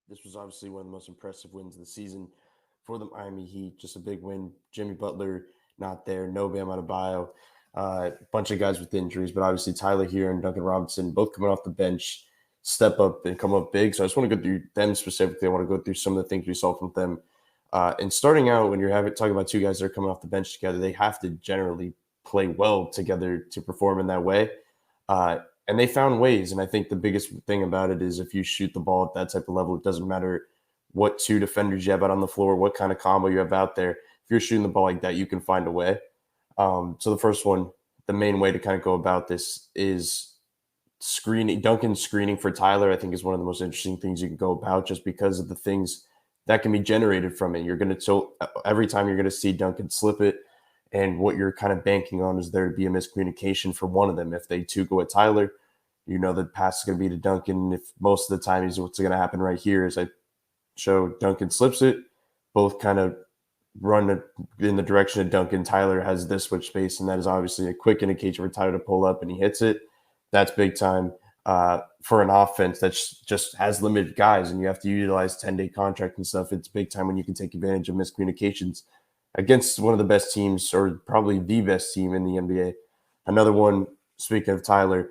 This was obviously one of the most impressive wins of the season for the Miami Heat. Just a big win. Jimmy Butler not there. No Bam Adebayo. A bunch of guys with injuries, but obviously Tyler here and Duncan Robinson both coming off the bench, step up and come up big. So I just want to go through them specifically. I want to go through some of the things we saw from them. And starting out, when you're talking about two guys that are coming off the bench together, they have to generally play well together to perform in that way. And they found ways. And I think the biggest thing about it is if you shoot the ball at that type of level, it doesn't matter what two defenders you have out on the floor, what kind of combo you have out there. If you're shooting the ball like that, you can find a way. So the first one, the main way to kind of go about this is screening. Duncan screening for Tyler, I think, is one of the most interesting things you can go about just because of the things that can be generated from it. You're going to, so every time you're going to see Duncan slip it, and what you're kind of banking on is there to be a miscommunication for one of them. If they two go at Tyler, you know the pass is going to be to Duncan. If most of the time is what's going to happen right here is I show Duncan slips it, both kind of run in the direction of Duncan. Tyler has this switch space, and that is obviously a quick indication for Tyler to pull up, and he hits it. That's big time for an offense that just has limited guys, and you have to utilize 10-day contract and stuff. It's big time when you can take advantage of miscommunications against one of the best teams, or probably the best team in the NBA. Another one, speaking of Tyler,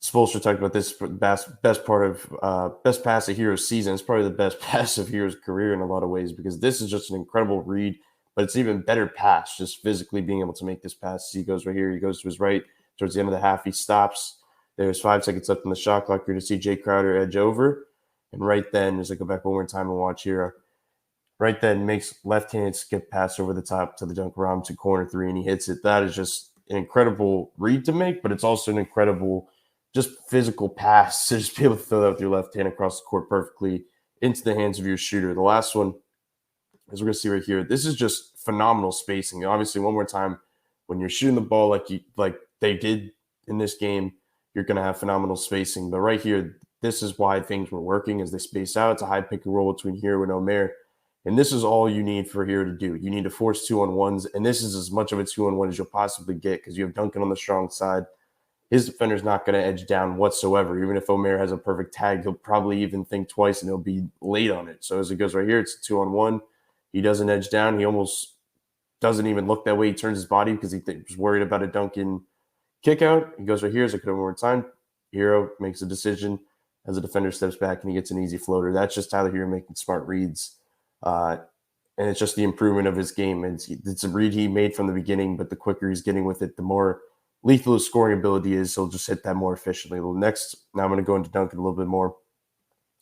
Spoelstra talked about this best part of best pass of Herro's season. It's probably the best pass of Herro's career in a lot of ways because this is just an incredible read, but it's even better pass, just physically being able to make this pass. He goes right here, he goes to his right, towards the end of the half, he stops. There's 5 seconds left in the shot clock. You're going to see Jay Crowder edge over, and right then, as I go back one more time and watch here, right then makes left-handed skip pass over the top to the Duncan Robinson corner three, and he hits it. That is just an incredible read to make, but it's also an incredible just physical pass to just be able to throw that with your left hand across the court perfectly into the hands of your shooter. The last one, as we're going to see right here, this is just phenomenal spacing. Obviously, one more time, when you're shooting the ball like they did in this game, you're going to have phenomenal spacing. But right here, this is why things were working as they space out. It's a high pick and roll between Herro and Omer. And this is all you need for Herro to do. You need to force 2-on-1s, and this is as much of a 2-on-1 as you'll possibly get because you have Duncan on the strong side. His defender's not going to edge down whatsoever. Even if Omer has a perfect tag, he'll probably even think twice and he'll be late on it. So as it goes right here, it's a 2-on-1. He doesn't edge down. He almost doesn't even look that way. He turns his body because he was worried about a Duncan kick out. He goes right here as I could have more time. Herro makes a decision as the defender steps back and he gets an easy floater. That's just Tyler Herro making smart reads. And it's just the improvement of his game. It's a read he made from the beginning, but the quicker he's getting with it, the more lethal his scoring ability is. He'll just hit that more efficiently. Next, now I'm going to go into Duncan a little bit more.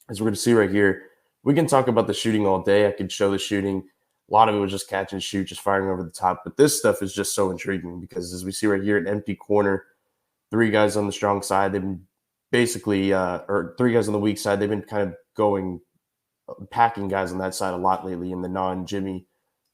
As we're going to see right here, we can talk about the shooting all day. I could show the shooting. A lot of it was just catch and shoot, just firing over the top. But this stuff is just so intriguing because as we see right here, an empty corner, 3 guys on the strong side. They've been basically, or 3 guys on the weak side. They've been kind of packing guys on that side a lot lately in the non-Jimmy,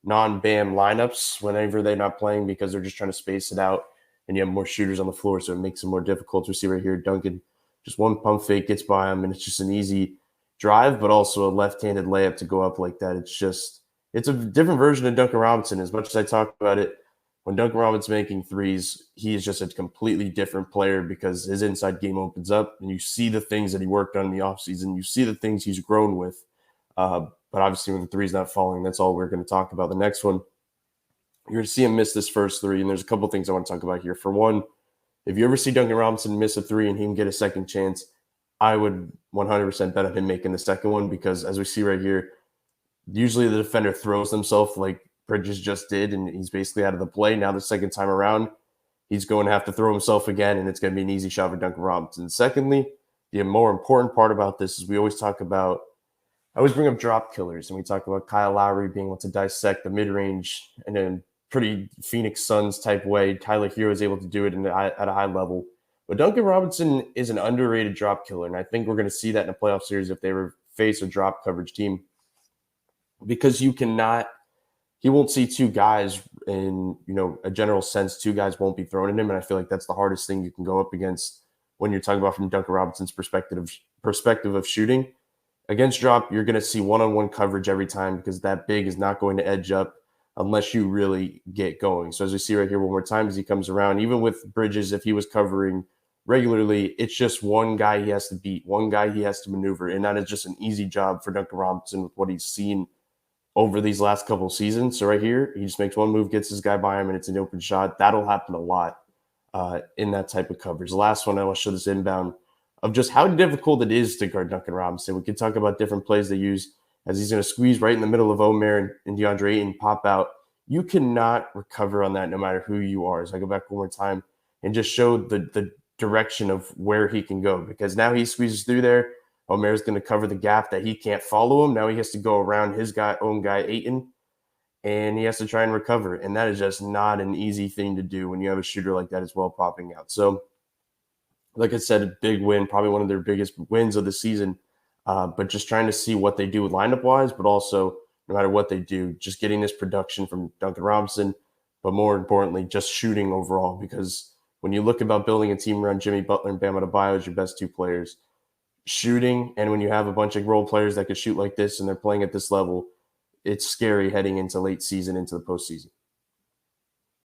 non-Bam lineups whenever they're not playing because they're just trying to space it out and you have more shooters on the floor, so it makes it more difficult. We see right here, Duncan, just one pump fake gets by him, and it's just an easy drive, but also a left-handed layup to go up like that. It's a different version of Duncan Robinson. As much as I talk about it, when Duncan Robinson's making threes, he is just a completely different player because his inside game opens up, and you see the things that he worked on in the offseason. You see the things he's grown with. But obviously, when the three's not falling, that's all we're going to talk about. The next one, you're going to see him miss this first 3, and there's a couple things I want to talk about here. For one, if you ever see Duncan Robinson miss a 3 and he can get a second chance, I would 100% bet on him making the second one because as we see right here, usually the defender throws himself like Bridges just did, and he's basically out of the play. Now the second time around, he's going to have to throw himself again, and it's going to be an easy shot for Duncan Robinson. Secondly, the more important part about this is we always talk about I always bring up drop killers, and we talk about Kyle Lowry being able to dissect the mid-range in a pretty Phoenix Suns type way. Tyler Herro is able to do it at a high level. But Duncan Robinson is an underrated drop killer, and I think we're going to see that in a playoff series if they ever face a drop coverage team. Because he won't see 2 guys in, a general sense. 2 guys won't be thrown at him, and I feel like that's the hardest thing you can go up against when you're talking about from Duncan Robinson's perspective of shooting. Against drop, you're going to see one-on-one coverage every time because that big is not going to edge up unless you really get going. So as we see right here one more time as he comes around, even with Bridges, if he was covering regularly. It's just one guy he has to beat, one guy he has to maneuver, and that is just an easy job for Duncan Robinson with what he's seen over these last couple of seasons. So right here, he just makes one move, gets his guy by him, and it's an open shot. That'll happen a lot in that type of coverage. The last one I want to show this inbound of just how difficult it is to guard Duncan Robinson. We could talk about different plays they use as he's going to squeeze right in the middle of Omer and DeAndre Ayton, pop out. You cannot recover on that no matter who you are. So I go back one more time and just show the direction of where he can go, because now he squeezes through there. Omer's going to cover the gap that he can't follow him. Now he has to go around his own guy, Ayton, and he has to try and recover. And that is just not an easy thing to do when you have a shooter like that as well popping out. So, like I said, a big win, probably one of their biggest wins of the season. But just trying to see what they do with lineup-wise, but also no matter what they do, just getting this production from Duncan Robinson, but more importantly, just shooting overall. Because when you look about building a team around Jimmy Butler and Bam Adebayo as your best two players, shooting, and when you have a bunch of role players that can shoot like this and they're playing at this level, it's scary heading into late season, into the postseason.